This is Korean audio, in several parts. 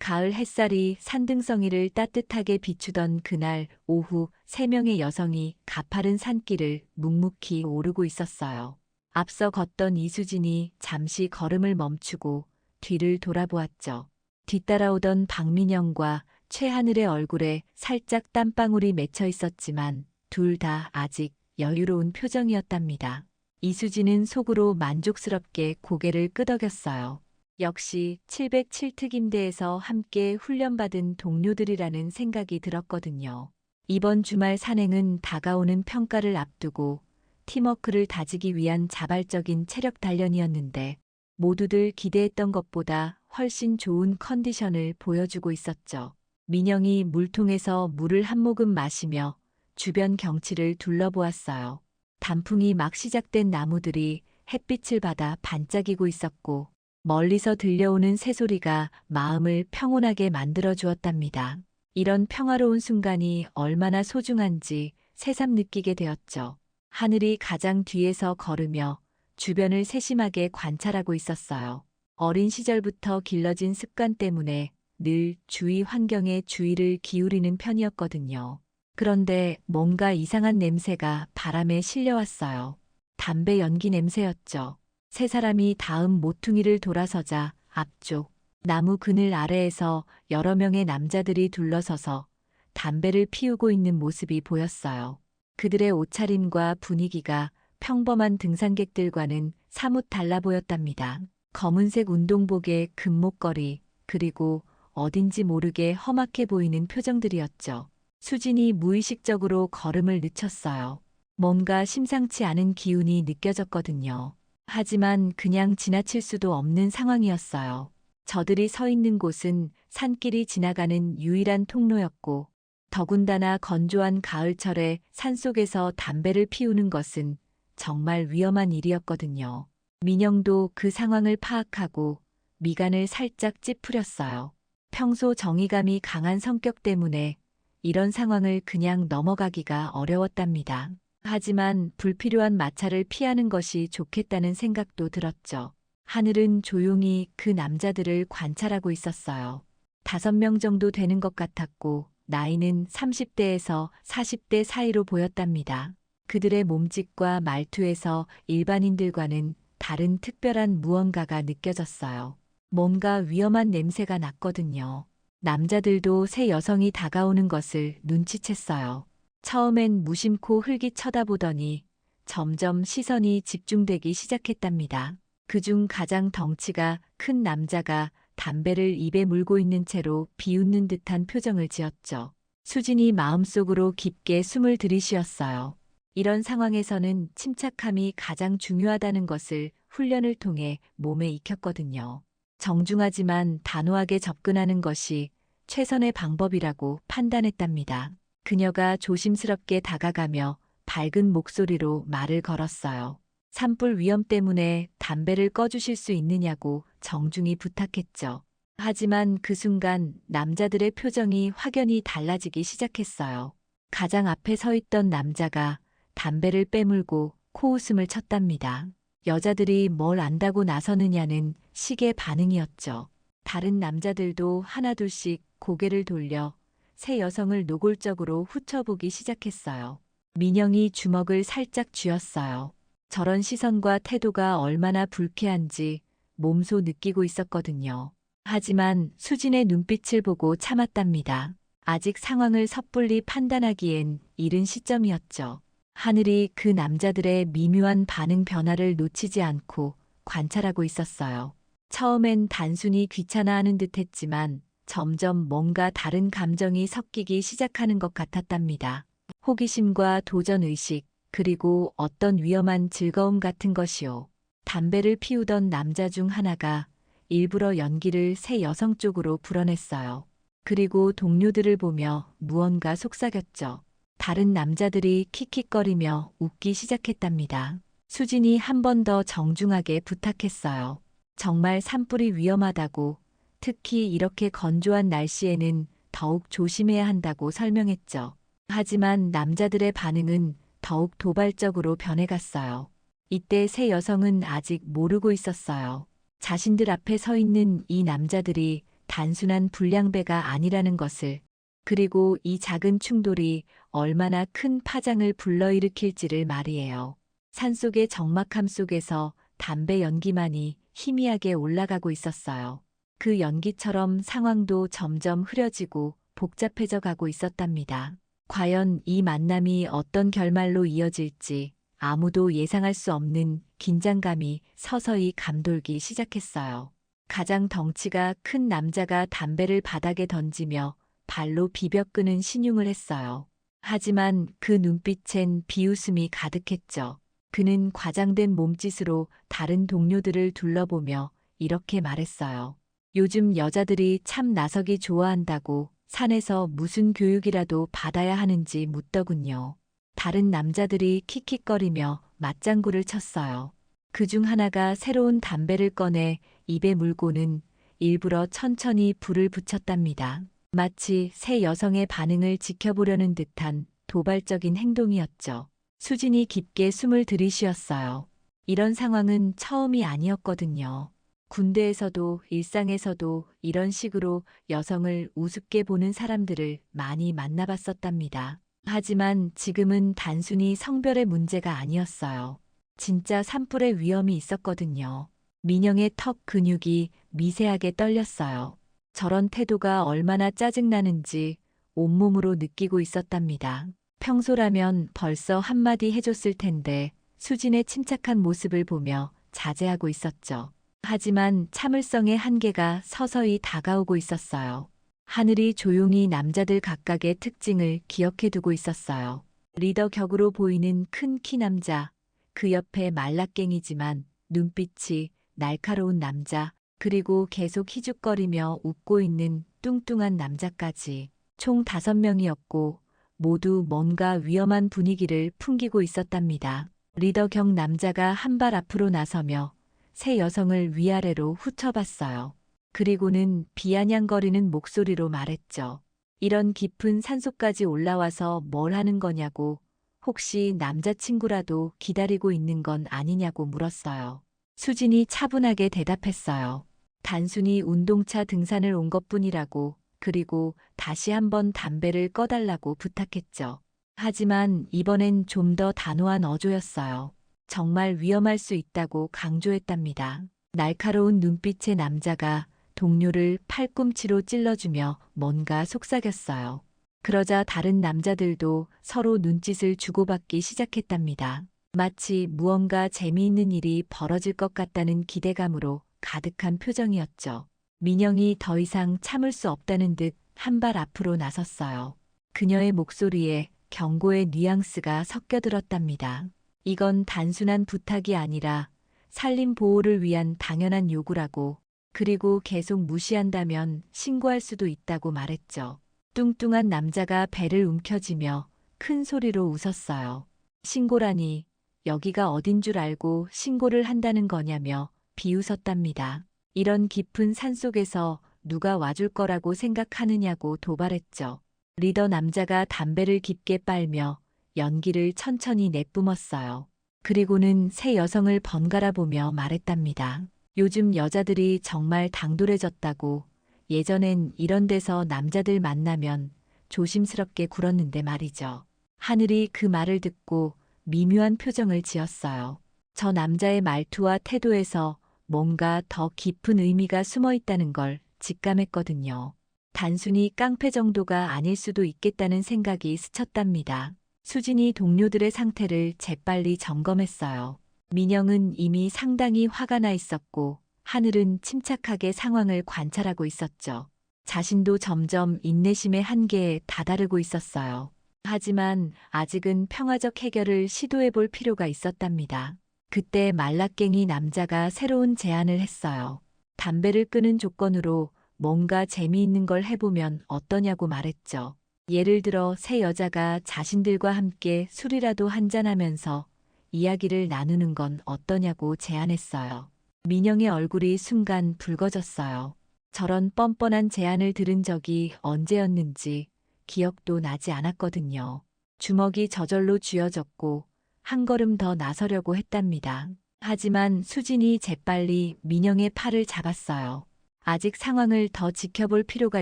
가을 햇살이 산등성이를 따뜻하게 비추던 그날 오후 3명의 여성이 가파른 산길을 묵묵히 오르고 있었어요. 앞서 걷던 이수진이 잠시 걸음을 멈추고 뒤를 돌아보았죠. 뒤따라오던 박민영과 최하늘의 얼굴에 살짝 땀방울이 맺혀 있었지만 둘 다 아직 여유로운 표정이었답니다. 이수진은 속으로 만족스럽게 고개를 끄덕였어요. 역시 707특임대에서 함께 훈련받은 동료들이라는 생각이 들었거든요. 이번 주말 산행은 다가오는 평가를 앞두고 팀워크를 다지기 위한 자발적인 체력 단련이었는데 모두들 기대했던 것보다 훨씬 좋은 컨디션을 보여주고 있었죠. 민영이 물통에서 물을 한 모금 마시며 주변 경치를 둘러보았어요. 단풍이 막 시작된 나무들이 햇빛을 받아 반짝이고 있었고 멀리서 들려오는 새소리가 마음을 평온하게 만들어 주었답니다. 이런 평화로운 순간이 얼마나 소중한지 새삼 느끼게 되었죠. 하늘이 가장 뒤에서 걸으며 주변을 세심하게 관찰하고 있었어요. 어린 시절부터 길러진 습관 때문에 늘 주위 환경에 주의를 기울이는 편이었거든요. 그런데 뭔가 이상한 냄새가 바람에 실려왔어요. 담배 연기 냄새였죠. 세 사람이 다음 모퉁이를 돌아서자 앞쪽 나무 그늘 아래에서 여러 명의 남자들이 둘러서서 담배를 피우고 있는 모습이 보였어요. 그들의 옷차림과 분위기가 평범한 등산객들과는 사뭇 달라 보였답니다. 검은색 운동복에 금목걸이, 그리고 어딘지 모르게 험악해 보이는 표정들이었죠. 수진이 무의식적으로 걸음을 늦췄어요. 뭔가 심상치 않은 기운이 느껴졌거든요. 하지만 그냥 지나칠 수도 없는 상황이었어요. 저들이 서 있는 곳은 산길이 지나가는 유일한 통로였고 더군다나 건조한 가을철에 산속에서 담배를 피우는 것은 정말 위험한 일이었거든요. 민영도 그 상황을 파악하고 미간을 살짝 찌푸렸어요. 평소 정의감이 강한 성격 때문에 이런 상황을 그냥 넘어가기가 어려웠답니다. 하지만 불필요한 마찰을 피하는 것이 좋겠다는 생각도 들었죠. 하늘은 조용히 그 남자들을 관찰하고 있었어요. 5명 정도 되는 것 같았고 나이는 30대에서 40대 사이로 보였답니다. 그들의 몸짓과 말투에서 일반인들과는 다른 특별한 무언가가 느껴졌어요. 뭔가 위험한 냄새가 났거든요. 남자들도 새 여성이 다가오는 것을 눈치챘어요. 처음엔 무심코 흘기 쳐다보더니 점점 시선이 집중되기 시작했답니다. 그중 가장 덩치가 큰 남자가 담배를 입에 물고 있는 채로 비웃는 듯한 표정을 지었죠. 수진이 마음속으로 깊게 숨을 들이쉬었어요. 이런 상황에서는 침착함이 가장 중요하다는 것을 훈련을 통해 몸에 익혔거든요. 정중하지만 단호하게 접근하는 것이 최선의 방법이라고 판단했답니다. 그녀가 조심스럽게 다가가며 밝은 목소리로 말을 걸었어요. 산불 위험 때문에 담배를 꺼주실 수 있느냐고 정중히 부탁했죠. 하지만 그 순간 남자들의 표정이 확연히 달라지기 시작했어요. 가장 앞에 서 있던 남자가 담배를 빼물고 코웃음을 쳤답니다. 여자들이 뭘 안다고 나서느냐는 식의 반응이었죠. 다른 남자들도 하나둘씩 고개를 돌려 새 여성을 노골적으로 훑어보기 시작했어요. 민영이 주먹을 살짝 쥐었어요. 저런 시선과 태도가 얼마나 불쾌한지 몸소 느끼고 있었거든요. 하지만 수진의 눈빛을 보고 참았답니다. 아직 상황을 섣불리 판단하기엔 이른 시점이었죠. 하늘이 그 남자들의 미묘한 반응 변화를 놓치지 않고 관찰하고 있었어요. 처음엔 단순히 귀찮아하는 듯했지만 점점 뭔가 다른 감정이 섞이기 시작하는 것 같았답니다. 호기심과 도전의식, 그리고 어떤 위험한 즐거움 같은 것이요. 담배를 피우던 남자 중 하나가 일부러 연기를 새 여성 쪽으로 불어냈어요. 그리고 동료들을 보며 무언가 속삭였죠. 다른 남자들이 킥킥거리며 웃기 시작했답니다. 수진이 한 번 더 정중하게 부탁했어요. 정말 산불이 위험하다고, 특히 이렇게 건조한 날씨에는 더욱 조심해야 한다고 설명했죠. 하지만 남자들의 반응은 더욱 도발적으로 변해갔어요. 이때 새 여성은 아직 모르고 있었어요. 자신들 앞에 서 있는 이 남자들이 단순한 불량배가 아니라는 것을, 그리고 이 작은 충돌이 얼마나 큰 파장을 불러일으킬지를 말이에요. 산속의 적막함 속에서 담배 연기만이 희미하게 올라가고 있었어요. 그 연기처럼 상황도 점점 흐려지고 복잡해져 가고 있었답니다. 과연 이 만남이 어떤 결말로 이어질지 아무도 예상할 수 없는 긴장감이 서서히 감돌기 시작했어요. 가장 덩치가 큰 남자가 담배를 바닥에 던지며 발로 비벼 끄는 신용을 했어요. 하지만 그 눈빛엔 비웃음이 가득했죠. 그는 과장된 몸짓으로 다른 동료들을 둘러보며 이렇게 말했어요. 요즘 여자들이 참 나서기 좋아한다고 산에서 무슨 교육이라도 받아야 하는지 묻더군요. 다른 남자들이 킥킥거리며 맞장구를 쳤어요. 그중 하나가 새로운 담배를 꺼내 입에 물고는 일부러 천천히 불을 붙였답니다. 마치 새 여성의 반응을 지켜보려는 듯한 도발적인 행동이었죠. 수진이 깊게 숨을 들이쉬었어요. 이런 상황은 처음이 아니었거든요. 군대에서도 일상에서도 이런 식으로 여성을 우습게 보는 사람들을 많이 만나봤었답니다. 하지만 지금은 단순히 성별의 문제가 아니었어요. 진짜 산불의 위험이 있었거든요. 민영의 턱 근육이 미세하게 떨렸어요. 저런 태도가 얼마나 짜증나는지 온몸으로 느끼고 있었답니다. 평소라면 벌써 한마디 해줬을 텐데 수진의 침착한 모습을 보며 자제하고 있었죠. 하지만 참을성의 한계가 서서히 다가오고 있었어요. 하늘이 조용히 남자들 각각의 특징을 기억해 두고 있었어요. 리더 격으로 보이는 큰 키 남자, 그 옆에 말라깽이지만 눈빛이 날카로운 남자, 그리고 계속 희죽거리며 웃고 있는 뚱뚱한 남자까지 총 5명이었고 모두 뭔가 위험한 분위기를 풍기고 있었답니다. 리더 격 남자가 한 발 앞으로 나서며 새 여성을 위아래로 훑어봤어요. 그리고는 비아냥거리는 목소리로 말했죠. 이런 깊은 산속까지 올라와서 뭘 하는 거냐고, 혹시 남자친구라도 기다리고 있는 건 아니냐고 물었어요. 수진이 차분하게 대답했어요. 단순히 운동차 등산을 온 것뿐이라고, 그리고 다시 한번 담배를 꺼달라고 부탁했죠. 하지만 이번엔 좀 더 단호한 어조였어요. 정말 위험할 수 있다고 강조했답니다. 날카로운 눈빛의 남자가 동료를 팔꿈치로 찔러주며 뭔가 속삭였어요. 그러자 다른 남자들도 서로 눈짓을 주고받기 시작했답니다. 마치 무언가 재미있는 일이 벌어질 것 같다는 기대감으로 가득한 표정이었죠. 민영이 더 이상 참을 수 없다는 듯 한 발 앞으로 나섰어요. 그녀의 목소리에 경고의 뉘앙스가 섞여들었답니다. 이건 단순한 부탁이 아니라 산림 보호를 위한 당연한 요구라고, 그리고 계속 무시한다면 신고할 수도 있다고 말했죠. 뚱뚱한 남자가 배를 움켜쥐며 큰 소리로 웃었어요. 신고라니, 여기가 어딘 줄 알고 신고를 한다는 거냐며 비웃었답니다. 이런 깊은 산속에서 누가 와줄 거라고 생각하느냐고 도발했죠. 리더 남자가 담배를 깊게 빨며 연기를 천천히 내뿜었어요. 그리고는 새 여성을 번갈아 보며 말했답니다. 요즘 여자들이 정말 당돌해졌다고, 예전엔 이런 데서 남자들 만나면 조심스럽게 굴었는데 말이죠. 하늘이 그 말을 듣고 미묘한 표정을 지었어요. 저 남자의 말투와 태도에서 뭔가 더 깊은 의미가 숨어 있다는 걸 직감했거든요. 단순히 깡패 정도가 아닐 수도 있겠다는 생각이 스쳤답니다. 수진이 동료들의 상태를 재빨리 점검했어요. 민영은 이미 상당히 화가 나 있었고 하늘은 침착하게 상황을 관찰하고 있었죠. 자신도 점점 인내심의 한계에 다다르고 있었어요. 하지만 아직은 평화적 해결을 시도해 볼 필요가 있었답니다. 그때 말라깽이 남자가 새로운 제안을 했어요. 담배를 끄는 조건으로 뭔가 재미있는 걸 해보면 어떠냐고 말했죠. 예를 들어 새 여자가 자신들과 함께 술이라도 한잔하면서 이야기를 나누는 건 어떠냐고 제안했어요. 민영의 얼굴이 순간 붉어졌어요. 저런 뻔뻔한 제안을 들은 적이 언제였는지 기억도 나지 않았거든요. 주먹이 저절로 쥐어졌고 한 걸음 더 나서려고 했답니다. 하지만 수진이 재빨리 민영의 팔을 잡았어요. 아직 상황을 더 지켜볼 필요가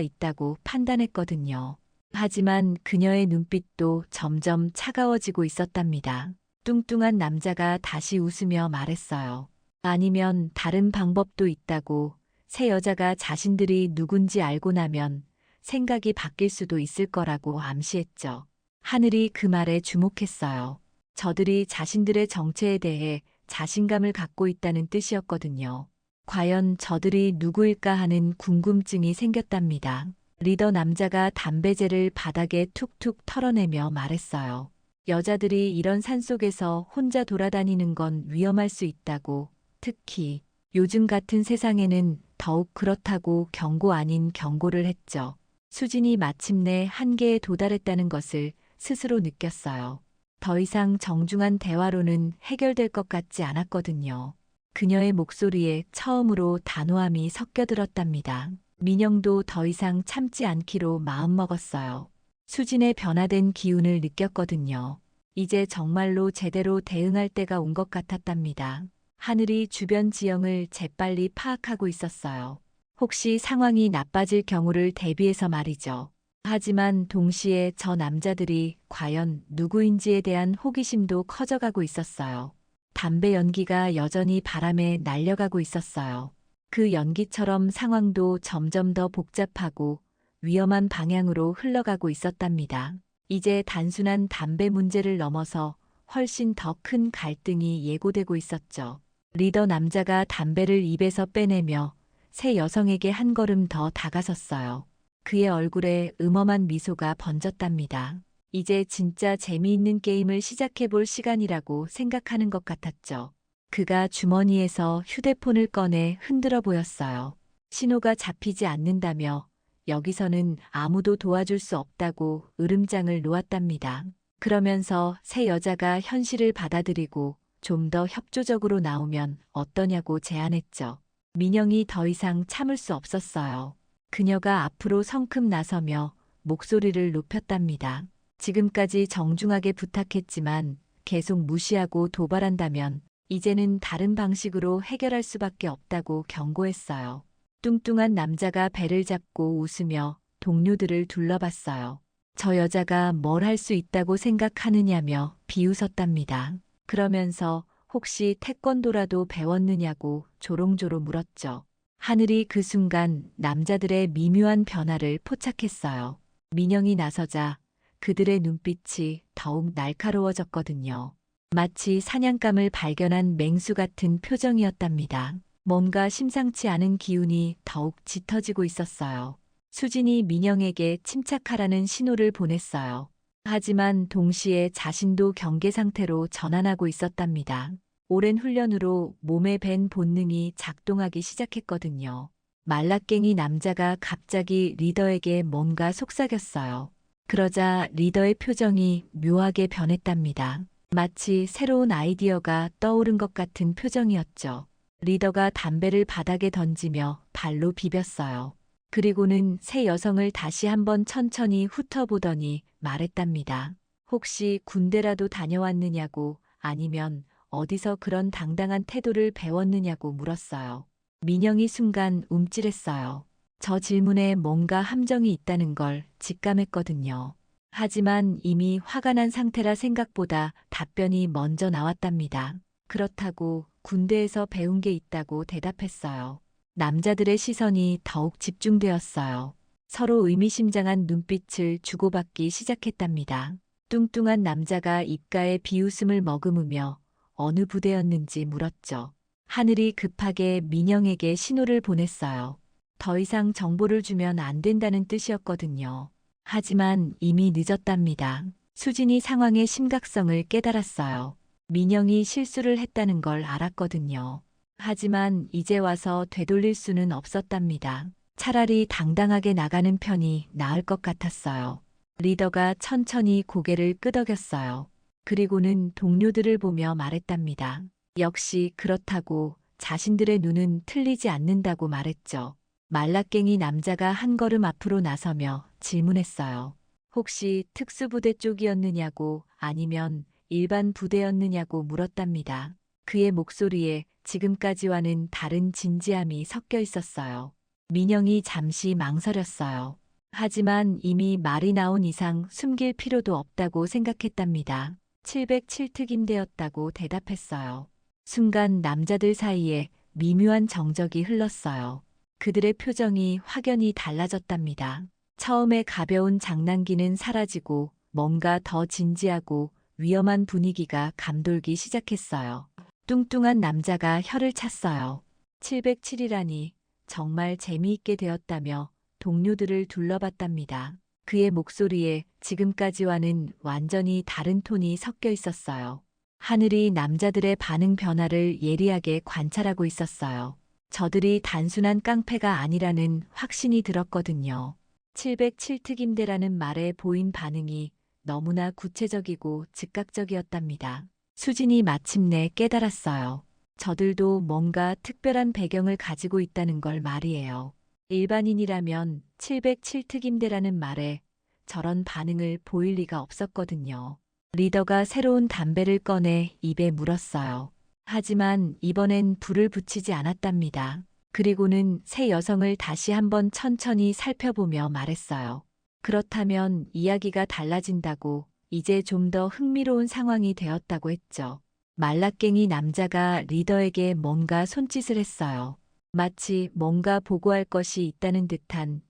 있다고 판단했거든요. 하지만 그녀의 눈빛도 점점 차가워지고 있었답니다. 뚱뚱한 남자가 다시 웃으며 말했어요. 아니면 다른 방법도 있다고. 새 여자가 자신들이 누군지 알고 나면 생각이 바뀔 수도 있을 거라고 암시했죠. 하늘이 그 말에 주목했어요. 저들이 자신들의 정체에 대해 자신감을 갖고 있다는 뜻이었거든요. 과연 저들이 누구일까 하는 궁금증이 생겼답니다. 리더 남자가 담배재를 바닥에 툭툭 털어내며 말했어요. 여자들이 이런 산속에서 혼자 돌아다니는 건 위험할 수 있다고. 특히 요즘 같은 세상에는 더욱 그렇다고 경고 아닌 경고를 했죠. 수진이 마침내 한계에 도달했다는 것을 스스로 느꼈어요. 더 이상 정중한 대화로는 해결될 것 같지 않았거든요. 그녀의 목소리에 처음으로 단호함이 섞여들었답니다. 민영도 더 이상 참지 않기로 마음먹었어요. 수진의 변화된 기운을 느꼈거든요. 이제 정말로 제대로 대응할 때가 온 것 같았답니다. 하늘이 주변 지형을 재빨리 파악하고 있었어요. 혹시 상황이 나빠질 경우를 대비해서 말이죠. 하지만 동시에 저 남자들이 과연 누구인지에 대한 호기심도 커져가고 있었어요. 담배 연기가 여전히 바람에 날려가고 있었어요. 그 연기처럼 상황도 점점 더 복잡하고 위험한 방향으로 흘러가고 있었답니다. 이제 단순한 담배 문제를 넘어서 훨씬 더 큰 갈등이 예고되고 있었죠. 리더 남자가 담배를 입에서 빼내며 새 여성에게 한 걸음 더 다가섰어요. 그의 얼굴에 음험한 미소가 번졌답니다. 이제 진짜 재미있는 게임을 시작해볼 시간이라고 생각하는 것 같았죠. 그가 주머니에서 휴대폰을 꺼내 흔들어 보였어요. 신호가 잡히지 않는다며 여기서는 아무도 도와줄 수 없다고 으름장을 놓았답니다. 그러면서 새 여자가 현실을 받아들이고 좀 더 협조적으로 나오면 어떠냐고 제안했죠. 민영이 더 이상 참을 수 없었어요. 그녀가 앞으로 성큼 나서며 목소리를 높였답니다. 지금까지 정중하게 부탁했지만 계속 무시하고 도발한다면 이제는 다른 방식으로 해결할 수밖에 없다고 경고했어요. 뚱뚱한 남자가 배를 잡고 웃으며 동료들을 둘러봤어요. 저 여자가 뭘 할 수 있다고 생각하느냐며 비웃었답니다. 그러면서 혹시 태권도라도 배웠느냐고 조롱조로 물었죠. 하늘이 그 순간 남자들의 미묘한 변화를 포착했어요. 민영이 나서자 그들의 눈빛이 더욱 날카로워졌거든요. 마치 사냥감을 발견한 맹수 같은 표정이었답니다. 뭔가 심상치 않은 기운이 더욱 짙어지고 있었어요. 수진이 민영에게 침착하라는 신호를 보냈어요. 하지만 동시에 자신도 경계 상태로 전환하고 있었답니다. 오랜 훈련으로 몸에 밴 본능이 작동하기 시작했거든요. 말라깽이 남자가 갑자기 리더에게 뭔가 속삭였어요. 그러자 리더의 표정이 묘하게 변했답니다. 마치 새로운 아이디어가 떠오른 것 같은 표정이었죠. 리더가 담배를 바닥에 던지며 발로 비볐어요. 그리고는 새 여성을 다시 한번 천천히 훑어보더니 말했답니다. 혹시 군대라도 다녀왔느냐고 아니면 어디서 그런 당당한 태도를 배웠느냐고 물었어요. 민영이 순간 움찔했어요. 저 질문에 뭔가 함정이 있다는 걸 직감했거든요. 하지만 이미 화가 난 상태라 생각보다 답변이 먼저 나왔답니다. 그렇다고 군대에서 배운 게 있다고 대답했어요. 남자들의 시선이 더욱 집중되었어요. 서로 의미심장한 눈빛을 주고받기 시작했답니다. 뚱뚱한 남자가 입가에 비웃음을 머금으며 어느 부대였는지 물었죠. 하늘이 급하게 민영에게 신호를 보냈어요. 더 이상 정보를 주면 안 된다는 뜻이었거든요. 하지만 이미 늦었답니다. 수진이 상황의 심각성을 깨달았어요. 민영이 실수를 했다는 걸 알았거든요. 하지만 이제 와서 되돌릴 수는 없었답니다. 차라리 당당하게 나가는 편이 나을 것 같았어요. 리더가 천천히 고개를 끄덕였어요. 그리고는 동료들을 보며 말했답니다. 역시 그렇다고 자신들의 눈은 틀리지 않는다고 말했죠. 말라깽이 남자가 한 걸음 앞으로 나서며 질문했어요. 혹시 특수부대 쪽이었느냐고 아니면 일반 부대였느냐고 물었답니다. 그의 목소리에 지금까지와는 다른 진지함이 섞여 있었어요. 민영이 잠시 망설였어요. 하지만 이미 말이 나온 이상 숨길 필요도 없다고 생각했답니다. 707특임대였다고 대답했어요. 순간 남자들 사이에 미묘한 정적이 흘렀어요. 그들의 표정이 확연히 달라졌답니다. 처음에 가벼운 장난기는 사라지고 뭔가 더 진지하고 위험한 분위기가 감돌기 시작했어요. 뚱뚱한 남자가 혀를 찼어요. 707이라니 정말 재미있게 되었다며 동료들을 둘러봤답니다. 그의 목소리에 지금까지와는 완전히 다른 톤이 섞여 있었어요. 하늘이 남자들의 반응 변화를 예리하게 관찰하고 있었어요. 저들이 단순한 깡패가 아니라는 확신이 들었거든요. 707특임대라는 말에 보인 반응이 너무나 구체적이고 즉각적이었답니다. 수진이 마침내 깨달았어요. 저들도 뭔가 특별한 배경을 가지고 있다는 걸 말이에요. 일반인이라면 707특임대라는 말에 저런 반응을 보일 리가 없었거든요. 리더가 새로운 담배를 꺼내 입에 물었어요. 하지만 이번엔 불을 붙이지 않았답니다. 그리고는 새 여성을 다시 한번 천천히 살펴보며 말했어요. 그렇다면 이야기가 달라진다고 이제 좀 더 흥미로운 상황이 되었다고 했죠. 말라깽이 남자가 리더에게 뭔가 손짓을 했어요. 마치 뭔가 보고할 것이 있다는 듯한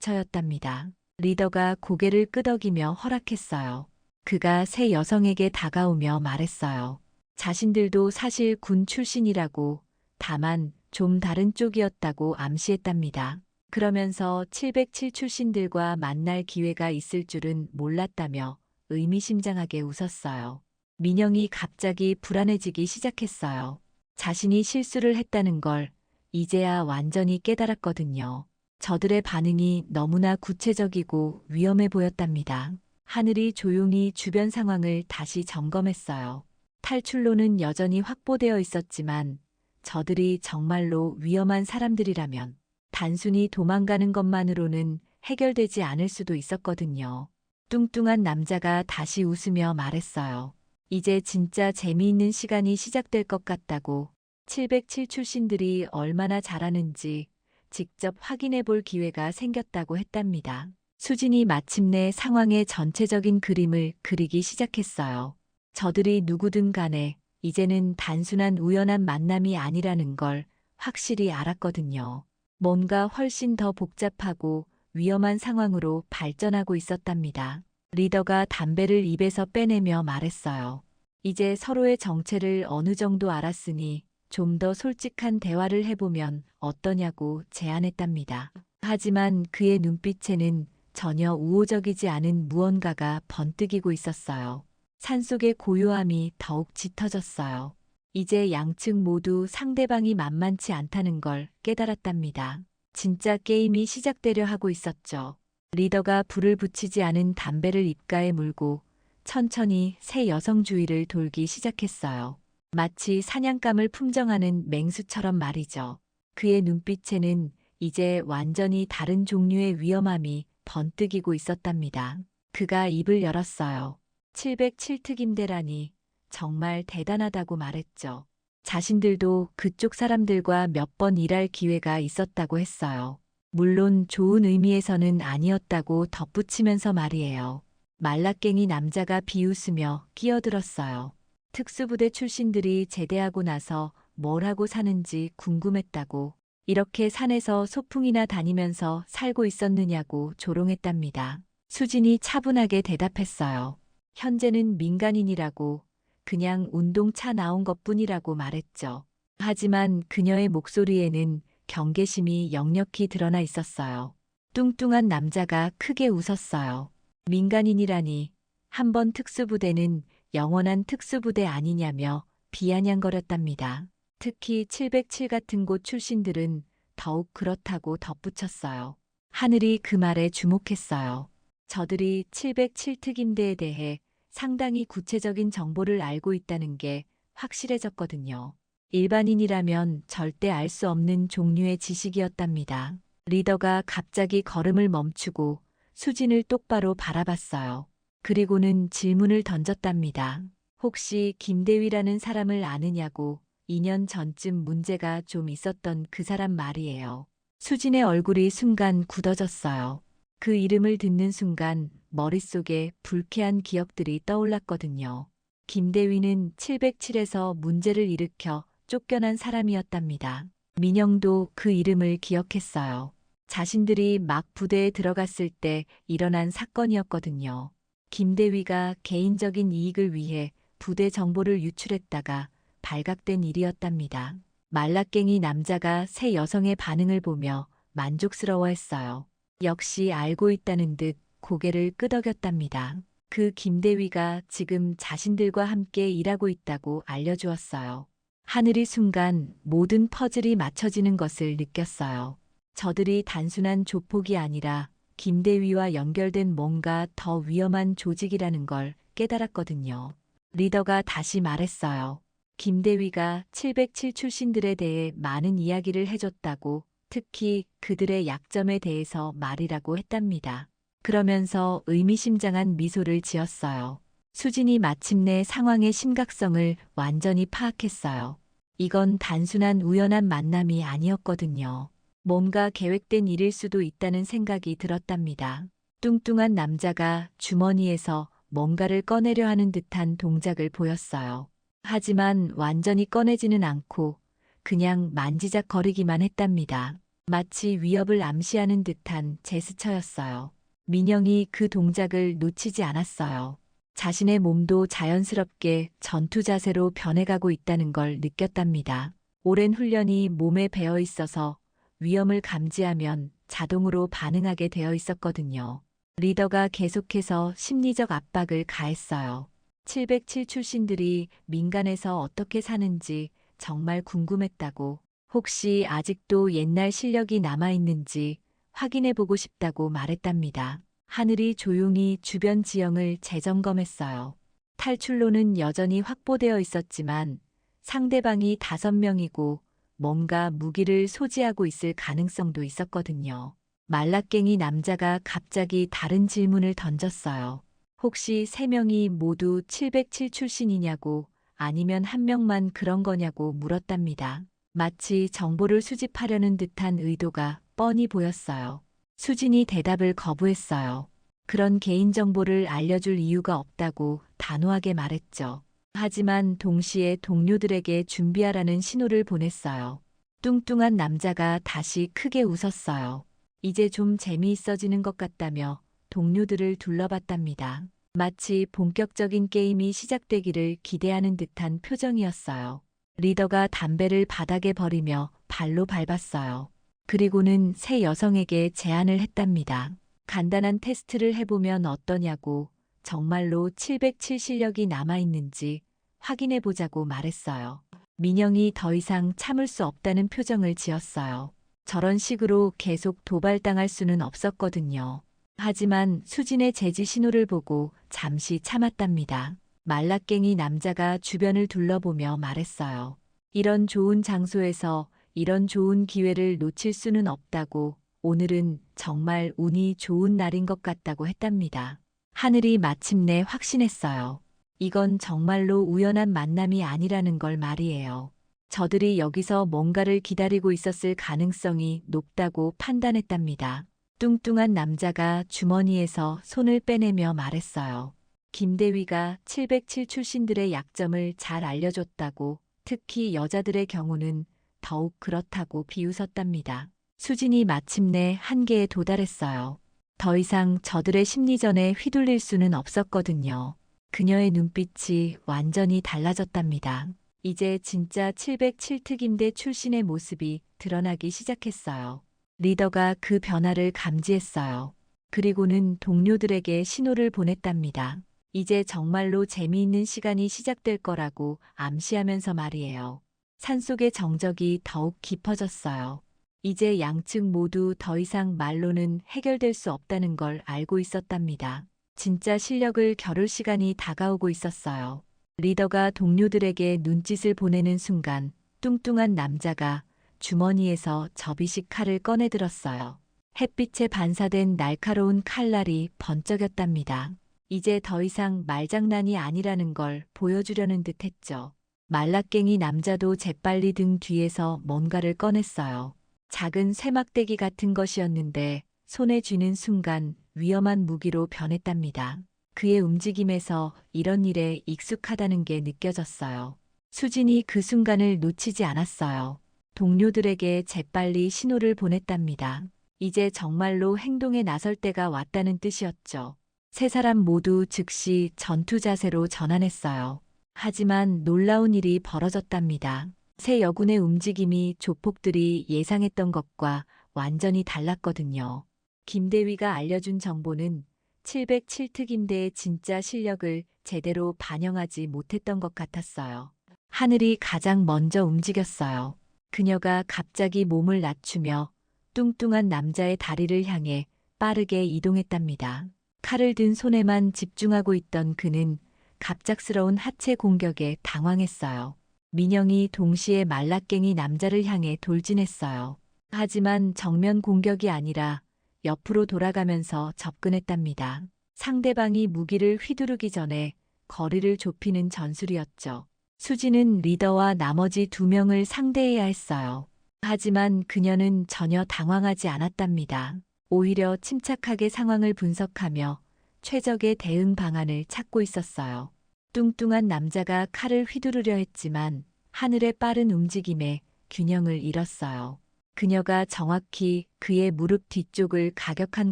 제스처였답니다. 리더가 고개를 끄덕이며 허락했어요. 그가 새 여성에게 다가오며 말했어요. 자신들도 사실 군 출신이라고, 다만 좀 다른 쪽이었다고 암시했답니다. 그러면서 707 출신들과 만날 기회가 있을 줄은 몰랐다며 의미심장하게 웃었어요. 민영이 갑자기 불안해지기 시작했어요. 자신이 실수를 했다는 걸 이제야 완전히 깨달았거든요. 저들의 반응이 너무나 구체적이고 위험해 보였답니다. 하늘이 조용히 주변 상황을 다시 점검했어요. 탈출로는 여전히 확보되어 있었지만 저들이 정말로 위험한 사람들이라면 단순히 도망가는 것만으로는 해결되지 않을 수도 있었거든요. 뚱뚱한 남자가 다시 웃으며 말했어요. 이제 진짜 재미있는 시간이 시작될 것 같다고. 707 출신들이 얼마나 잘하는지 직접 확인해 볼 기회가 생겼다고 했답니다. 수진이 마침내 상황의 전체적인 그림을 그리기 시작했어요. 저들이 누구든 간에 이제는 단순한 우연한 만남이 아니라는 걸 확실히 알았거든요. 뭔가 훨씬 더 복잡하고 위험한 상황으로 발전하고 있었답니다. 리더가 담배를 입에서 빼내며 말했어요. 이제 서로의 정체를 어느 정도 알았으니 좀 더 솔직한 대화를 해보면 어떠냐고 제안했답니다. 하지만 그의 눈빛에는 전혀 우호적이지 않은 무언가가 번뜩이고 있었어요. 산속의 고요함이 더욱 짙어졌어요. 이제 양측 모두 상대방이 만만치 않다는 걸 깨달았답니다. 진짜 게임이 시작되려 하고 있었죠. 리더가 불을 붙이지 않은 담배를 입가에 물고 천천히 새 여성 주위를 돌기 시작했어요. 마치 사냥감을 품정하는 맹수처럼 말이죠. 그의 눈빛에는 이제 완전히 다른 종류의 위험함이 번뜩이고 있었답니다. 그가 입을 열었어요. 707특임대라니 정말 대단하다고 말했죠. 자신들도 그쪽 사람들과 몇 번 일할 기회가 있었다고 했어요. 물론 좋은 의미에서는 아니었다고 덧붙이면서 말이에요. 말라깽이 남자가 비웃으며 끼어들었어요. 특수부대 출신들이 제대하고 나서 뭘 하고 사는지 궁금했다고, 이렇게 산에서 소풍이나 다니면서 살고 있었느냐고 조롱했답니다. 수진이 차분하게 대답했어요. 현재는 민간인이라고, 그냥 운동차 나온 것뿐이라고 말했죠. 하지만 그녀의 목소리에는 경계심이 역력히 드러나 있었어요. 뚱뚱한 남자가 크게 웃었어요. 민간인이라니, 한번 특수부대는 영원한 특수부대 아니냐며 비아냥거렸답니다. 특히 707 같은 곳 출신들은 더욱 그렇다고 덧붙였어요. 하늘이 그 말에 주목했어요. 저들이 707특임대에 대해 상당히 구체적인 정보를 알고 있다는 게 확실해졌거든요. 일반인이라면 절대 알 수 없는 종류의 지식이었답니다. 리더가 갑자기 걸음을 멈추고 수진을 똑바로 바라봤어요. 그리고는 질문을 던졌답니다. 혹시 김대위라는 사람을 아느냐고. 2년 전쯤 문제가 좀 있었던 그 사람 말이에요. 수진의 얼굴이 순간 굳어졌어요. 그 이름을 듣는 순간 머릿속에 불쾌한 기억들이 떠올랐거든요. 김대위는 707에서 문제를 일으켜 쫓겨난 사람이었답니다. 민영도 그 이름을 기억했어요. 자신들이 막 부대에 들어갔을 때 일어난 사건이었거든요. 김대위가 개인적인 이익을 위해 부대 정보를 유출했다가 발각된 일이었답니다. 말라깽이 남자가 새 여성의 반응을 보며 만족스러워했어요. 역시 알고 있다는 듯 고개를 끄덕였답니다. 그 김대위가 지금 자신들과 함께 일하고 있다고 알려주었어요. 하늘이 순간 모든 퍼즐이 맞춰지는 것을 느꼈어요. 저들이 단순한 조폭이 아니라 김대위와 연결된 뭔가 더 위험한 조직이라는 걸 깨달았거든요. 리더가 다시 말했어요. 김대위가 707 출신들에 대해 많은 이야기를 해줬다고, 특히 그들의 약점에 대해서 말이라고 했답니다. 그러면서 의미심장한 미소를 지었어요. 수진이 마침내 상황의 심각성을 완전히 파악했어요. 이건 단순한 우연한 만남이 아니었거든요. 뭔가 계획된 일일 수도 있다는 생각이 들었답니다. 뚱뚱한 남자가 주머니에서 뭔가를 꺼내려 하는 듯한 동작을 보였어요. 하지만 완전히 꺼내지는 않고 그냥 만지작거리기만 했답니다. 마치 위협을 암시하는 듯한 제스처였어요. 민영이 그 동작을 놓치지 않았어요. 자신의 몸도 자연스럽게 전투 자세로 변해가고 있다는 걸 느꼈답니다. 오랜 훈련이 몸에 배어 있어서 위험을 감지하면 자동으로 반응하게 되어 있었거든요. 리더가 계속해서 심리적 압박을 가했어요. 707 출신들이 민간에서 어떻게 사는지 정말 궁금했다고, 혹시 아직도 옛날 실력이 남아있는지 확인해보고 싶다고 말했답니다. 하늘이 조용히 주변 지형을 재점검했어요. 탈출로는 여전히 확보되어 있었지만 상대방이 5명이고 뭔가 무기를 소지하고 있을 가능성도 있었거든요. 말라깽이 남자가 갑자기 다른 질문을 던졌어요. 혹시 3명이 모두 707 출신이냐고, 아니면 1명만 그런 거냐고 물었답니다. 마치 정보를 수집하려는 듯한 의도가 뻔히 보였어요. 수진이 대답을 거부했어요. 그런 개인정보를 알려줄 이유가 없다고 단호하게 말했죠. 하지만 동시에 동료들에게 준비하라는 신호를 보냈어요. 뚱뚱한 남자가 다시 크게 웃었어요. 이제 좀 재미있어지는 것 같다며 동료들을 둘러봤답니다. 마치 본격적인 게임이 시작되기를 기대하는 듯한 표정이었어요. 리더가 담배를 바닥에 버리며 발로 밟았어요. 그리고는 새 여성에게 제안을 했답니다. 간단한 테스트를 해보면 어떠냐고, 정말로 707 실력이 남아있는지 확인해보자고 말했어요. 민영이 더 이상 참을 수 없다는 표정을 지었어요. 저런 식으로 계속 도발당할 수는 없었거든요. 하지만 수진의 제지 신호를 보고 잠시 참았답니다. 말라깽이 남자가 주변을 둘러보며 말했어요. 이런 좋은 장소에서 이런 좋은 기회를 놓칠 수는 없다고, 오늘은 정말 운이 좋은 날인 것 같다고 했답니다. 하늘이 마침내 확신했어요. 이건 정말로 우연한 만남이 아니라는 걸 말이에요. 저들이 여기서 뭔가를 기다리고 있었을 가능성이 높다고 판단했답니다. 뚱뚱한 남자가 주머니에서 손을 빼내며 말했어요. 김대위가 707 출신들의 약점을 잘 알려줬다고, 특히 여자들의 경우는 더욱 그렇다고 비웃었답니다. 수진이 마침내 한계에 도달했어요. 더 이상 저들의 심리전에 휘둘릴 수는 없었거든요. 그녀의 눈빛이 완전히 달라졌답니다. 이제 진짜 707 특임대 출신의 모습이 드러나기 시작했어요. 리더가 그 변화를 감지했어요. 그리고는 동료들에게 신호를 보냈답니다. 이제 정말로 재미있는 시간이 시작될 거라고 암시하면서 말이에요. 산속의 정적이 더욱 깊어졌어요. 이제 양측 모두 더 이상 말로는 해결될 수 없다는 걸 알고 있었답니다. 진짜 실력을 겨룰 시간이 다가오고 있었어요. 리더가 동료들에게 눈짓을 보내는 순간 뚱뚱한 남자가 주머니에서 접이식 칼을 꺼내들었어요. 햇빛에 반사된 날카로운 칼날이 번쩍였답니다. 이제 더 이상 말장난이 아니라는 걸 보여주려는 듯 했죠. 말라깽이 남자도 재빨리 등 뒤에서 뭔가를 꺼냈어요. 작은 쇠막대기 같은 것이었는데 손에 쥐는 순간 위험한 무기로 변했답니다. 그의 움직임에서 이런 일에 익숙하다는 게 느껴졌어요. 수진이 그 순간을 놓치지 않았어요. 동료들에게 재빨리 신호를 보냈답니다. 이제 정말로 행동에 나설 때가 왔다는 뜻이었죠. 세 사람 모두 즉시 전투 자세로 전환했어요. 하지만 놀라운 일이 벌어졌답니다. 새 여군의 움직임이 조폭들이 예상했던 것과 완전히 달랐거든요. 김대위가 알려준 정보는 707특임대의 진짜 실력을 제대로 반영하지 못했던 것 같았어요. 하늘이 가장 먼저 움직였어요. 그녀가 갑자기 몸을 낮추며 뚱뚱한 남자의 다리를 향해 빠르게 이동했답니다. 칼을 든 손에만 집중하고 있던 그는 갑작스러운 하체 공격에 당황했어요. 민영이 동시에 말라깽이 남자를 향해 돌진했어요. 하지만 정면 공격이 아니라 옆으로 돌아가면서 접근했답니다. 상대방이 무기를 휘두르기 전에 거리를 좁히는 전술이었죠. 수지는 리더와 나머지 2명을 상대해야 했어요. 하지만 그녀는 전혀 당황하지 않았답니다. 오히려 침착하게 상황을 분석하며 최적의 대응 방안을 찾고 있었어요. 뚱뚱한 남자가 칼을 휘두르려 했지만 하늘의 빠른 움직임에 균형을 잃었어요. 그녀가 정확히 그의 무릎 뒤쪽을 가격한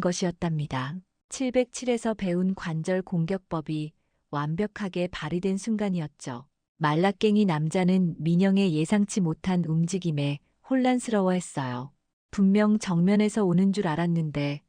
것이었답니다. 707에서 배운 관절 공격법이 완벽하게 발휘된 순간이었죠. 말라깽이 남자는 민영의 예상치 못한 움직임에 혼란스러워했어요. 분명 정면에서 오는 줄 알았는데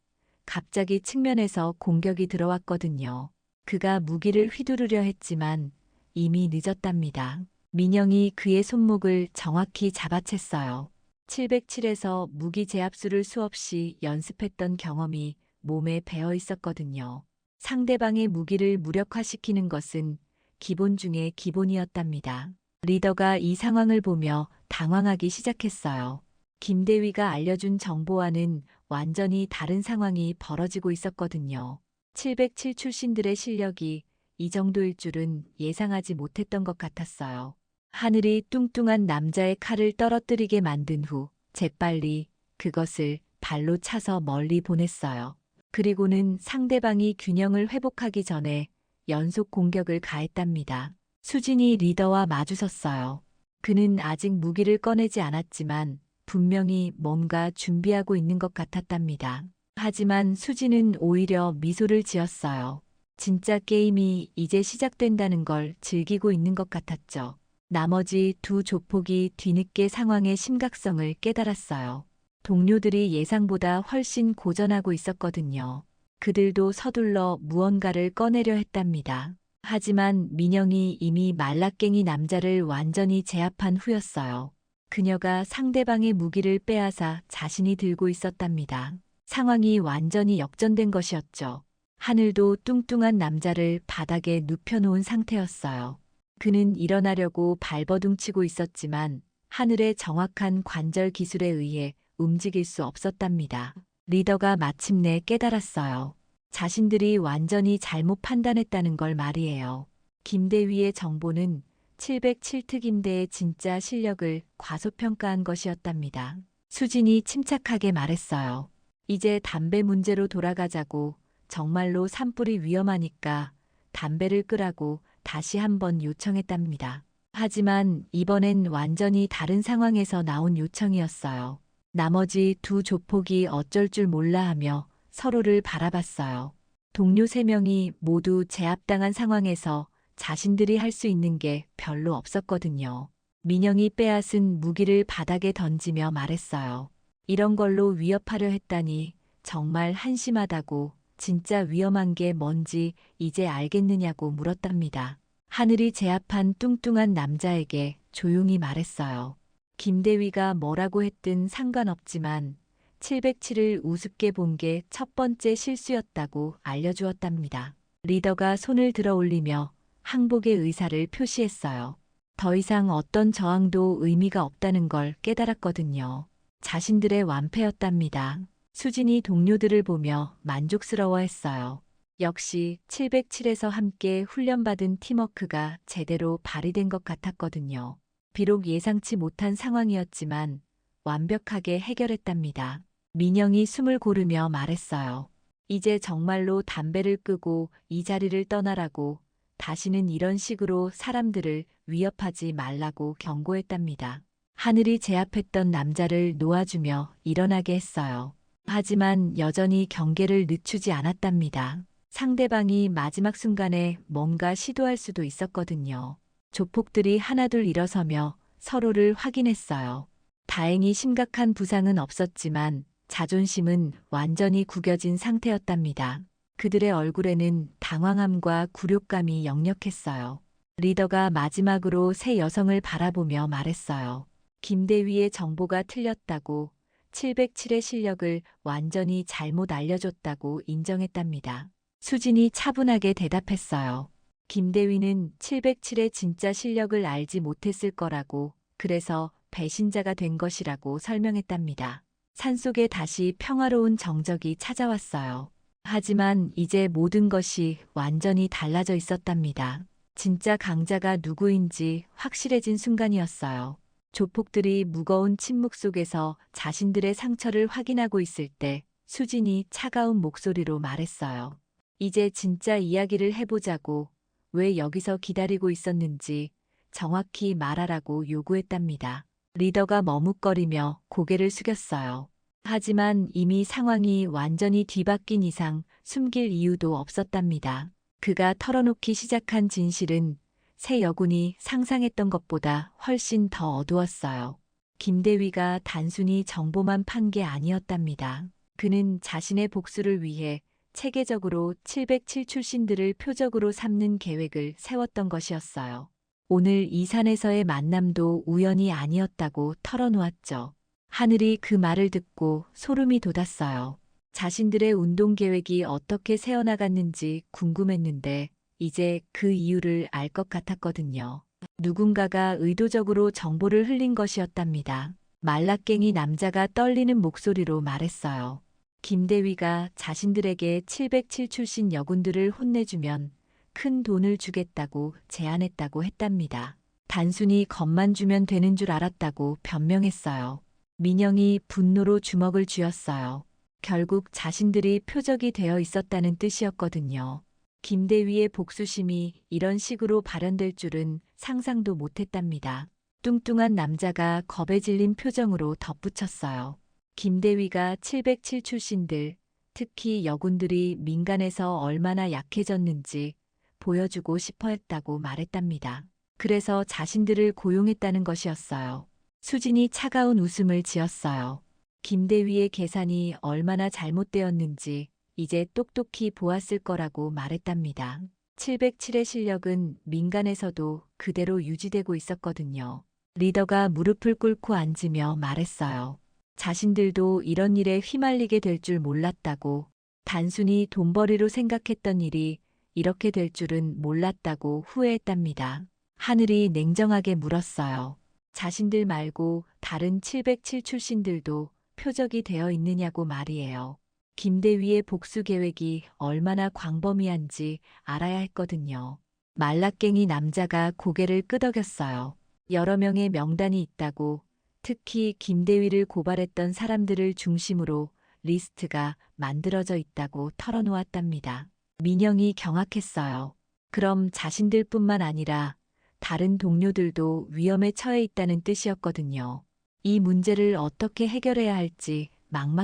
갑자기 측면에서 공격이 들어왔거든요. 그가 무기를 휘두르려 했지만 이미 늦었답니다. 민영이 그의 손목을 정확히 잡아챘어요. 707에서 무기 제압수를 수없이 연습했던 경험이 몸에 배어 있었거든요. 상대방의 무기를 무력화시키는 것은 기본 중에 기본이었답니다. 리더가 이 상황을 보며 당황하기 시작했어요. 김대위가 알려준 정보와는 완전히 다른 상황이 벌어지고 있었거든요. 707 출신들의 실력이 이 정도일 줄은 예상하지 못했던 것 같았어요. 하늘이 뚱뚱한 남자의 칼을 떨어뜨리게 만든 후 재빨리 그것을 발로 차서 멀리 보냈어요. 그리고는 상대방이 균형을 회복하기 전에 연속 공격을 가했답니다. 수진이 리더와 마주섰어요. 그는 아직 무기를 꺼내지 않았지만 분명히 뭔가 준비하고 있는 것 같았답니다. 하지만 수진은 오히려 미소를 지었어요. 진짜 게임이 이제 시작된다는 걸 즐기고 있는 것 같았죠. 나머지 2 조폭이 뒤늦게 상황의 심각성을 깨달았어요. 동료들이 예상보다 훨씬 고전하고 있었거든요. 그들도 서둘러 무언가를 꺼내려 했답니다. 하지만 민영이 이미 말라깽이 남자를 완전히 제압한 후였어요. 그녀가 상대방의 무기를 빼앗아 자신이 들고 있었답니다. 상황이 완전히 역전된 것이었죠. 하늘도 뚱뚱한 남자를 바닥에 눕혀놓은 상태였어요. 그는 일어나려고 발버둥치고 있었지만 하늘의 정확한 관절 기술에 의해 움직일 수 없었답니다. 리더가 마침내 깨달았어요. 자신들이 완전히 잘못 판단했다는 걸 말이에요. 김대위의 정보는 707특임대의 진짜 실력을 과소평가한 것이었답니다. 수진이 침착하게 말했어요. 이제 담배 문제로 돌아가자고. 정말로 산불이 위험하니까 담배를 끄라고 다시 한번 요청했답니다. 하지만 이번엔 완전히 다른 상황에서 나온 요청이었어요. 나머지 2 조폭이 어쩔 줄 몰라 하며 서로를 바라봤어요. 동료 3명이 모두 제압당한 상황에서 자신들이 할 수 있는 게 별로 없었거든요. 민영이 빼앗은 무기를 바닥에 던지며 말했어요. 이런 걸로 위협하려 했다니 정말 한심하다고. 진짜 위험한 게 뭔지 이제 알겠느냐고 물었답니다. 하늘이 제압한 뚱뚱한 남자에게 조용히 말했어요. 김대위가 뭐라고 했든 상관없지만 707을 우습게 본 게 첫 번째 실수였다고 알려주었답니다. 리더가 손을 들어 올리며 항복의 의사를 표시했어요. 더 이상 어떤 저항도 의미가 없다는 걸 깨달았거든요. 자신들의 완패였답니다. 수진이 동료들을 보며 만족스러워했어요. 역시 707에서 함께 훈련받은 팀워크가 제대로 발휘된 것 같았거든요. 비록 예상치 못한 상황이었지만 완벽하게 해결했답니다. 민영이 숨을 고르며 말했어요. 이제 정말로 담배를 끄고 이 자리를 떠나라고, 다시는 이런 식으로 사람들을 위협하지 말라고 경고했답니다. 하늘이 제압했던 남자를 놓아주며 일어나게 했어요. 하지만 여전히 경계를 늦추지 않았답니다. 상대방이 마지막 순간에 뭔가 시도할 수도 있었거든요. 조폭들이 하나둘 일어서며 서로를 확인했어요. 다행히 심각한 부상은 없었지만 자존심은 완전히 구겨진 상태였답니다. 그들의 얼굴에는 당황함과 굴욕감이 역력했어요. 리더가 마지막으로 세 여성을 바라보며 말했어요. 김대위의 정보가 틀렸다고, 707의 실력을 완전히 잘못 알려줬다고 인정했답니다. 수진이 차분하게 대답했어요. 김대위는 707의 진짜 실력을 알지 못했을 거라고, 그래서 배신자가 된 것이라고 설명했답니다. 산속에 다시 평화로운 정적이 찾아왔어요. 하지만 이제 모든 것이 완전히 달라져 있었답니다. 진짜 강자가 누구인지 확실해진 순간이었어요. 조폭들이 무거운 침묵 속에서 자신들의 상처를 확인하고 있을 때 수진이 차가운 목소리로 말했어요. 이제 진짜 이야기를 해보자고, 왜 여기서 기다리고 있었는지 정확히 말하라고 요구했답니다. 리더가 머뭇거리며 고개를 숙였어요. 하지만 이미 상황이 완전히 뒤바뀐 이상 숨길 이유도 없었답니다. 그가 털어놓기 시작한 진실은 새 여군이 상상했던 것보다 훨씬 더 어두웠어요. 김대위가 단순히 정보만 판 게 아니었답니다. 그는 자신의 복수를 위해 체계적으로 707 출신들을 표적으로 삼는 계획을 세웠던 것이었어요. 오늘 이 산에서의 만남도 우연이 아니었다고 털어놓았죠. 하늘이 그 말을 듣고 소름이 돋았어요. 자신들의 운동 계획이 어떻게 새어나갔는지 궁금했는데 이제 그 이유를 알 것 같았거든요. 누군가가 의도적으로 정보를 흘린 것이었답니다. 말라깽이 남자가 떨리는 목소리로 말했어요. 김대위가 자신들에게 707 출신 여군들을 혼내주면 큰 돈을 주겠다고 제안했다고 했답니다. 단순히 겁만 주면 되는 줄 알았다고 변명했어요. 민영이 분노로 주먹을 쥐었어요. 결국 자신들이 표적이 되어 있었다는 뜻이었거든요. 김대위의 복수심이 이런 식으로 발현될 줄은 상상도 못했답니다. 뚱뚱한 남자가 겁에 질린 표정으로 덧붙였어요. 김대위가 707 출신들, 특히 여군들이 민간에서 얼마나 약해졌는지 보여주고 싶어 했다고 말했답니다. 그래서 자신들을 고용했다는 것이었어요. 수진이 차가운 웃음을 지었어요. 김대위의 계산이 얼마나 잘못되었는지 이제 똑똑히 보았을 거라고 말했답니다. 707의 실력은 민간에서도 그대로 유지되고 있었거든요. 리더가 무릎을 꿇고 앉으며 말했어요. 자신들도 이런 일에 휘말리게 될 줄 몰랐다고, 단순히 돈벌이로 생각했던 일이 이렇게 될 줄은 몰랐다고 후회했답니다. 하늘이 냉정하게 물었어요. 자신들 말고 다른 707 출신들도 표적이 되어 있느냐고 말이에요. 김대위의 복수 계획이 얼마나 광범위한지 알아야 했거든요. 말라깽이 남자가 고개를 끄덕였어요. 여러 명의 명단이 있다고, 특히 김대위를 고발했던 사람들을 중심으로 리스트가 만들어져 있다고 털어놓았답니다. 민영이 경악했어요. 그럼 자신들뿐만 아니라 다른 동료들도 위험에 처해 있다는 뜻이었거든요. 이 문제를 어떻게 해결해야 할지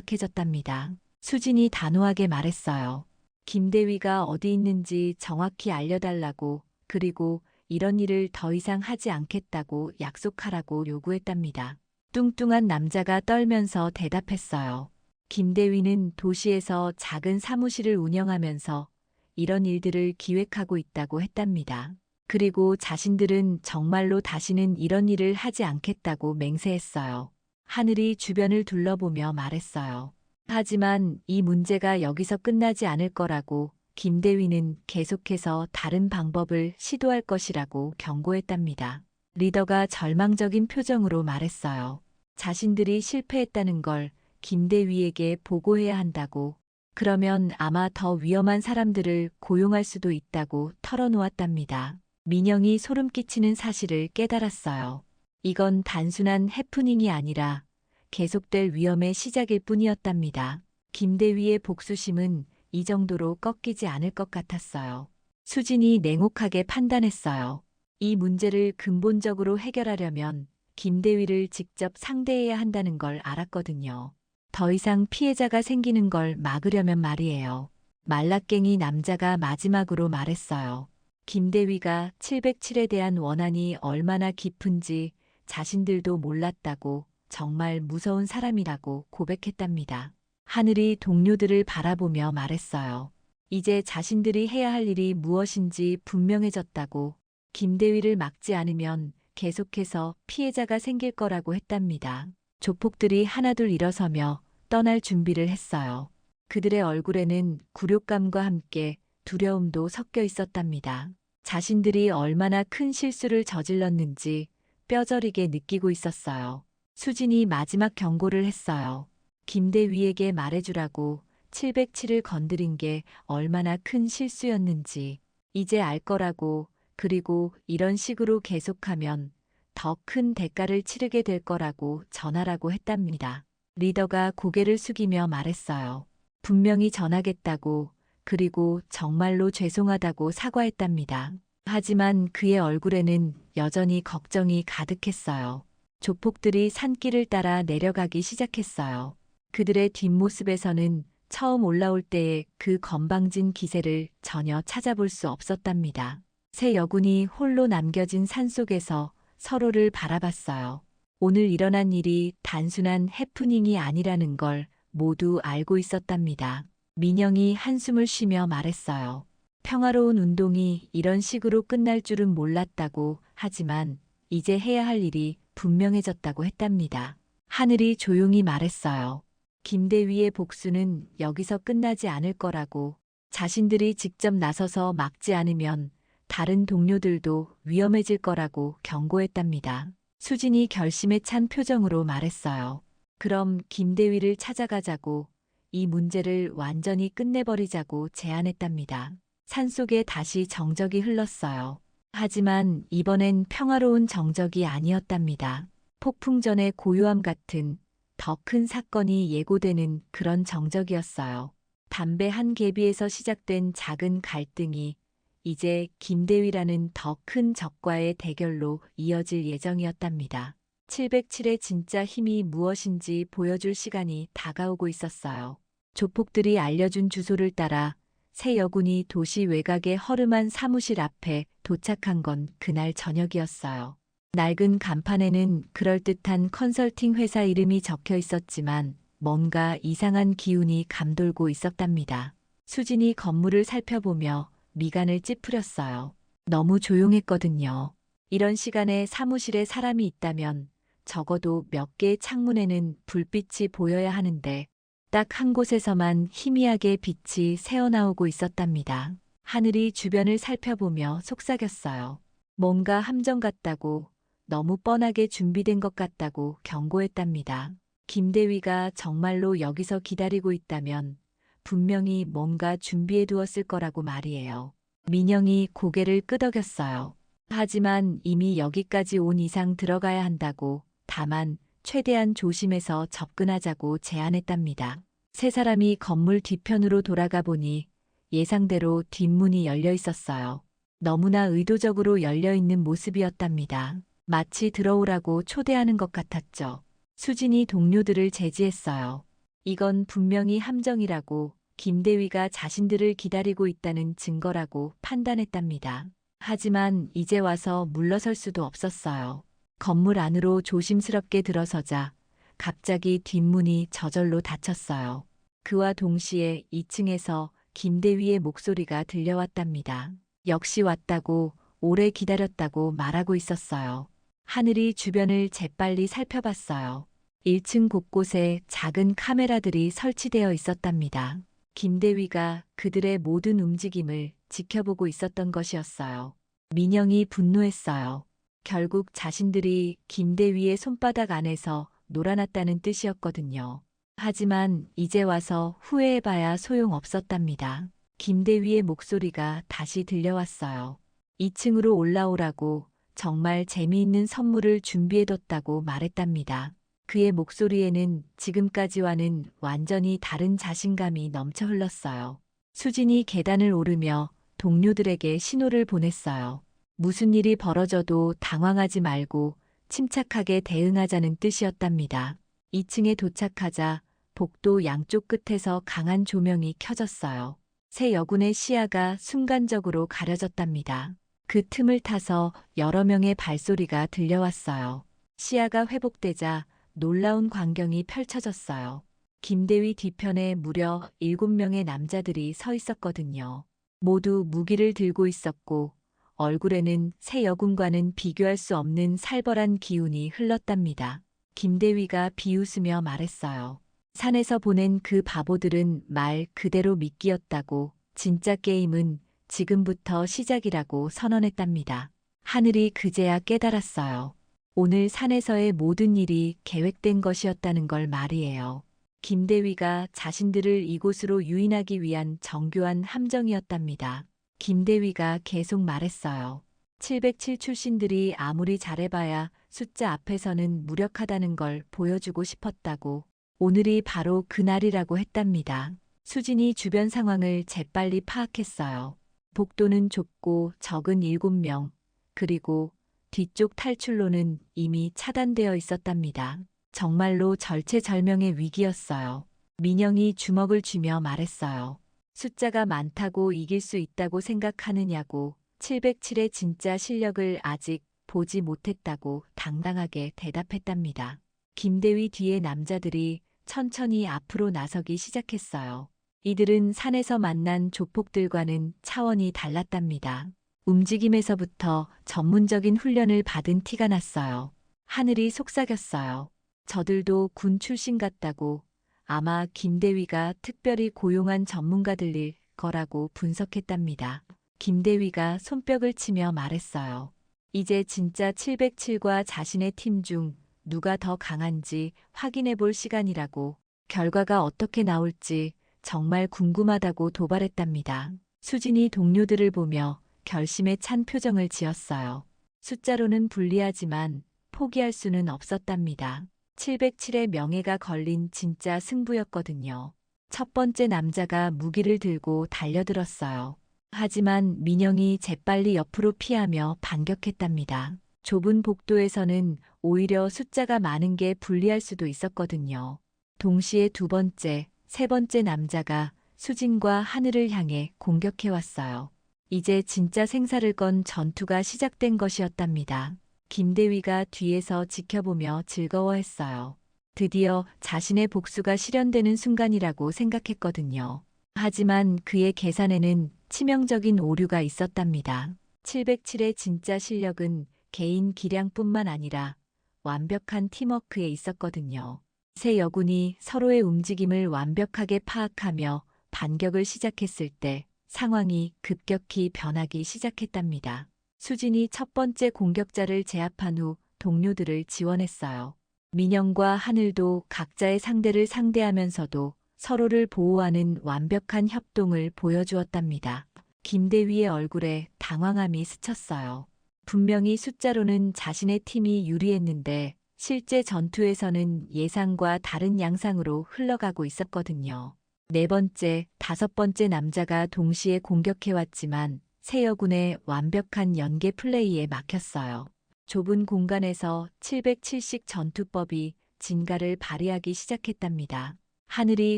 막막해졌답니다. 수진이 단호하게 말했어요. 김대위가 어디 있는지 정확히 알려달라고, 그리고 이런 일을 더 이상 하지 않겠다고 약속하라고 요구했답니다. 뚱뚱한 남자가 떨면서 대답했어요. 김대위는 도시에서 작은 사무실을 운영하면서 이런 일들을 기획하고 있다고 했답니다. 그리고 자신들은 정말로 다시는 이런 일을 하지 않겠다고 맹세했어요. 하늘이 주변을 둘러보며 말했어요. 하지만 이 문제가 여기서 끝나지 않을 거라고, 김대위는 계속해서 다른 방법을 시도할 것이라고 경고했답니다. 리더가 절망적인 표정으로 말했어요. 자신들이 실패했다는 걸 김대위에게 보고해야 한다고, 그러면 아마 더 위험한 사람들을 고용할 수도 있다고 털어놓았답니다. 민영이 소름 끼치는 사실을 깨달았어요. 이건 단순한 해프닝이 아니라 계속될 위험의 시작일 뿐이었답니다. 김대위의 복수심은 이 정도로 꺾이지 않을 것 같았어요. 수진이 냉혹하게 판단했어요. 이 문제를 근본적으로 해결하려면 김대위를 직접 상대해야 한다는 걸 알았거든요. 더 이상 피해자가 생기는 걸 막으려면 말이에요. 말라깽이 남자가 마지막으로 말했어요. 김대위가 707에 대한 원한이 얼마나 깊은지 자신들도 몰랐다고, 정말 무서운 사람이라고 고백했답니다. 하늘이 동료들을 바라보며 말했어요. 이제 자신들이 해야 할 일이 무엇인지 분명해졌다고, 김대위를 막지 않으면 계속해서 피해자가 생길 거라고 했답니다. 조폭들이 하나둘 일어서며 떠날 준비를 했어요. 그들의 얼굴에는 굴욕감과 함께 두려움도 섞여 있었답니다. 자신들이 얼마나 큰 실수를 저질렀는지 뼈저리게 느끼고 있었어요. 수진이 마지막 경고를 했어요. 김대위에게 말해주라고 707을 건드린 게 얼마나 큰 실수였는지 이제 알 거라고, 그리고 이런 식으로 계속하면 더 큰 대가를 치르게 될 거라고 전하라고 했답니다. 리더가 고개를 숙이며 말했어요. 분명히 전하겠다고, 그리고 정말로 죄송하다고 사과했답니다. 하지만 그의 얼굴에는 여전히 걱정이 가득했어요. 조폭들이 산길을 따라 내려가기 시작했어요. 그들의 뒷모습에서는 처음 올라올 때의 그 건방진 기세를 전혀 찾아볼 수 없었답니다. 세 여군이 홀로 남겨진 산속에서 서로를 바라봤어요. 오늘 일어난 일이 단순한 해프닝이 아니라는 걸 모두 알고 있었답니다. 민영이 한숨을 쉬며 말했어요. 평화로운 운동이 이런 식으로 끝날 줄은 몰랐다고, 하지만 이제 해야 할 일이 분명해졌다고 했답니다. 하늘이 조용히 말했어요. 김대위의 복수는 여기서 끝나지 않을 거라고, 자신들이 직접 나서서 막지 않으면 다른 동료들도 위험해질 거라고 경고했답니다. 수진이 결심에 찬 표정으로 말했어요. 그럼 김대위를 찾아가자고, 이 문제를 완전히 끝내버리자고 제안했답니다. 산속에 다시 정적이 흘렀어요. 하지만 이번엔 평화로운 정적이 아니었답니다. 폭풍 전의 고요함 같은 더 큰 사건이 예고되는 그런 정적이었어요. 담배 한 개비에서 시작된 작은 갈등이 이제 김대위라는 더 큰 적과의 대결로 이어질 예정이었답니다. 707의 진짜 힘이 무엇인지 보여줄 시간이 다가오고 있었어요. 조폭들이 알려준 주소를 따라 새 여군이 도시 외곽의 허름한 사무실 앞에 도착한 건 그날 저녁이었어요. 낡은 간판에는 그럴듯한 컨설팅 회사 이름이 적혀 있었지만 뭔가 이상한 기운이 감돌고 있었답니다. 수진이 건물을 살펴보며 미간을 찌푸렸어요. 너무 조용했거든요. 이런 시간에 사무실에 사람이 있다면 적어도 몇 개의 창문에는 불빛이 보여야 하는데 딱 한 곳에서만 희미하게 빛이 새어나오고 있었답니다. 하늘이 주변을 살펴보며 속삭였어요. 뭔가 함정 같다고, 너무 뻔하게 준비된 것 같다고 경고했답니다. 김대위가 정말로 여기서 기다리고 있다면 분명히 뭔가 준비해 두었을 거라고 말이에요. 민영이 고개를 끄덕였어요. 하지만 이미 여기까지 온 이상 들어가야 한다고, 다만 최대한 조심해서 접근하자고 제안했답니다. 세 사람이 건물 뒤편으로 돌아가 보니 예상대로 뒷문이 열려 있었어요. 너무나 의도적으로 열려 있는 모습이었답니다. 마치 들어오라고 초대하는 것 같았죠. 수진이 동료들을 제지했어요. 이건 분명히 함정이라고, 김대위가 자신들을 기다리고 있다는 증거라고 판단했답니다. 하지만 이제 와서 물러설 수도 없었어요. 건물 안으로 조심스럽게 들어서자 갑자기 뒷문이 저절로 닫혔어요. 그와 동시에 2층에서 김대위의 목소리가 들려왔답니다. 역시 왔다고, 오래 기다렸다고 말하고 있었어요. 하늘이 주변을 재빨리 살펴봤어요. 1층 곳곳에 작은 카메라들이 설치되어 있었답니다. 김대위가 그들의 모든 움직임을 지켜보고 있었던 것이었어요. 민영이 분노했어요. 결국 자신들이 김대위의 손바닥 안에서 놀아났다는 뜻이었거든요. 하지만 이제 와서 후회해봐야 소용없었답니다. 김대위의 목소리가 다시 들려왔어요. 2층으로 올라오라고, 정말 재미있는 선물을 준비해뒀다고 말했답니다. 그의 목소리에는 지금까지와는 완전히 다른 자신감이 넘쳐 흘렀어요. 수진이 계단을 오르며 동료들에게 신호를 보냈어요. 무슨 일이 벌어져도 당황하지 말고 침착하게 대응하자는 뜻이었답니다. 2층에 도착하자 복도 양쪽 끝에서 강한 조명이 켜졌어요. 새 여군의 시야가 순간적으로 가려졌답니다. 그 틈을 타서 여러 명의 발소리가 들려왔어요. 시야가 회복되자 놀라운 광경이 펼쳐졌어요. 김대위 뒤편에 무려 7명의 남자들이 서 있었거든요. 모두 무기를 들고 있었고 얼굴에는 새 여군과는 비교할 수 없는 살벌한 기운이 흘렀답니다. 김대위가 비웃으며 말했어요. 산에서 보낸 그 바보들은 말 그대로 미끼였다고, 진짜 게임은 지금부터 시작이라고 선언했답니다. 하늘이 그제야 깨달았어요. 오늘 산에서의 모든 일이 계획된 것이었다는 걸 말이에요. 김대위가 자신들을 이곳으로 유인하기 위한 정교한 함정이었답니다. 김대위가 계속 말했어요. 707 출신들이 아무리 잘해봐야 숫자 앞에서는 무력하다는 걸 보여주고 싶었다고, 오늘이 바로 그날이라고 했답니다. 수진이 주변 상황을 재빨리 파악했어요. 복도는 좁고 적은 7명, 그리고 뒤쪽 탈출로는 이미 차단되어 있었답니다. 정말로 절체절명의 위기였어요. 민영이 주먹을 쥐며 말했어요. 숫자가 많다고 이길 수 있다고 생각하느냐고, 707의 진짜 실력을 아직 보지 못했다고 당당하게 대답했답니다. 김대위 뒤의 남자들이 천천히 앞으로 나서기 시작했어요. 이들은 산에서 만난 조폭들과는 차원이 달랐답니다. 움직임에서부터 전문적인 훈련을 받은 티가 났어요. 하늘이 속삭였어요. 저들도 군 출신 같다고, 아마 김대위가 특별히 고용한 전문가들일 거라고 분석했답니다. 김대위가 손뼉을 치며 말했어요. 이제 진짜 707과 자신의 팀 중 누가 더 강한지 확인해 볼 시간이라고, 결과가 어떻게 나올지 정말 궁금하다고 도발했답니다. 수진이 동료들을 보며 결심에 찬 표정을 지었어요. 숫자로는 불리하지만 포기할 수는 없었답니다. 707의 명예가 걸린 진짜 승부였거든요. 첫 번째 남자가 무기를 들고 달려들었어요. 하지만 민영이 재빨리 옆으로 피하며 반격했답니다. 좁은 복도에서는 오히려 숫자가 많은 게 불리할 수도 있었거든요. 동시에 두 번째, 세 번째 남자가 수진과 하늘을 향해 공격해왔어요. 이제 진짜 생사를 건 전투가 시작된 것이었답니다. 김대위가 뒤에서 지켜보며 즐거워했어요. 드디어 자신의 복수가 실현되는 순간이라고 생각했거든요. 하지만 그의 계산에는 치명적인 오류가 있었답니다. 707의 진짜 실력은 개인 기량뿐만 아니라 완벽한 팀워크에 있었거든요. 세 여군이 서로의 움직임을 완벽하게 파악하며 반격을 시작했을 때 상황이 급격히 변하기 시작했답니다. 수진이 첫 번째 공격자를 제압한 후 동료들을 지원했어요. 민영과 하늘도 각자의 상대를 상대하면서도 서로를 보호하는 완벽한 협동을 보여주었답니다. 김대위의 얼굴에 당황함이 스쳤어요. 분명히 숫자로는 자신의 팀이 유리했는데 실제 전투에서는 예상과 다른 양상으로 흘러가고 있었거든요. 네 번째, 다섯 번째 남자가 동시에 공격해왔지만 세 여군의 완벽한 연계 플레이에 막혔어요. 좁은 공간에서 707식 전투법이 진가를 발휘하기 시작했답니다. 하늘이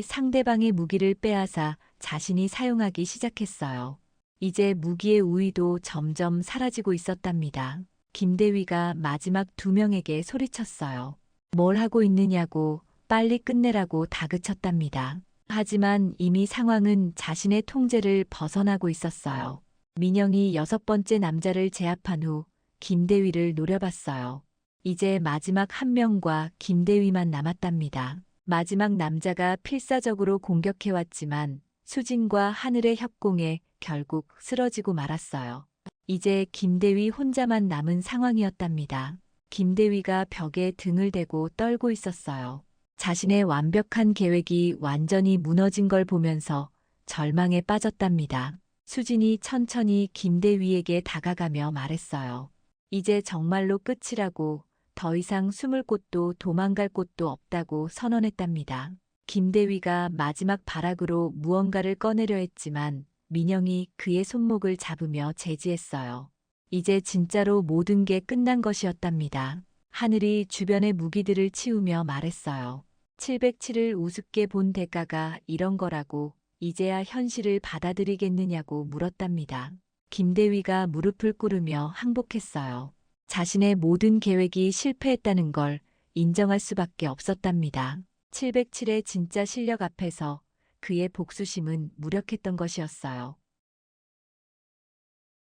상대방의 무기를 빼앗아 자신이 사용하기 시작했어요. 이제 무기의 우위도 점점 사라지고 있었답니다. 김대위가 마지막 두 명에게 소리쳤어요. 뭘 하고 있느냐고, 빨리 끝내라고 다그쳤답니다. 하지만 이미 상황은 자신의 통제를 벗어나고 있었어요. 민영이 여섯 번째 남자를 제압한 후 김대위를 노려봤어요. 이제 마지막 한 명과 김대위만 남았답니다. 마지막 남자가 필사적으로 공격해왔지만 수진과 하늘의 협공에 결국 쓰러지고 말았어요. 이제 김대위 혼자만 남은 상황이었답니다. 김대위가 벽에 등을 대고 떨고 있었어요. 자신의 완벽한 계획이 완전히 무너진 걸 보면서 절망에 빠졌답니다. 수진이 천천히 김대위에게 다가가며 말했어요. 이제 정말로 끝이라고, 더 이상 숨을 곳도 도망갈 곳도 없다고 선언했답니다. 김대위가 마지막 발악으로 무언가를 꺼내려 했지만 민영이 그의 손목을 잡으며 제지했어요. 이제 진짜로 모든 게 끝난 것이었답니다. 하늘이 주변의 무기들을 치우며 말했어요. 707을 우습게 본 대가가 이런 거라고 이제야 현실을 받아들이겠느냐고 물었답니다. 김대위가 무릎을 꿇으며 항복했어요. 자신의 모든 계획이 실패했다는 걸 인정할 수밖에 없었답니다. 707의 진짜 실력 앞에서 그의 복수심은 무력했던 것이었어요.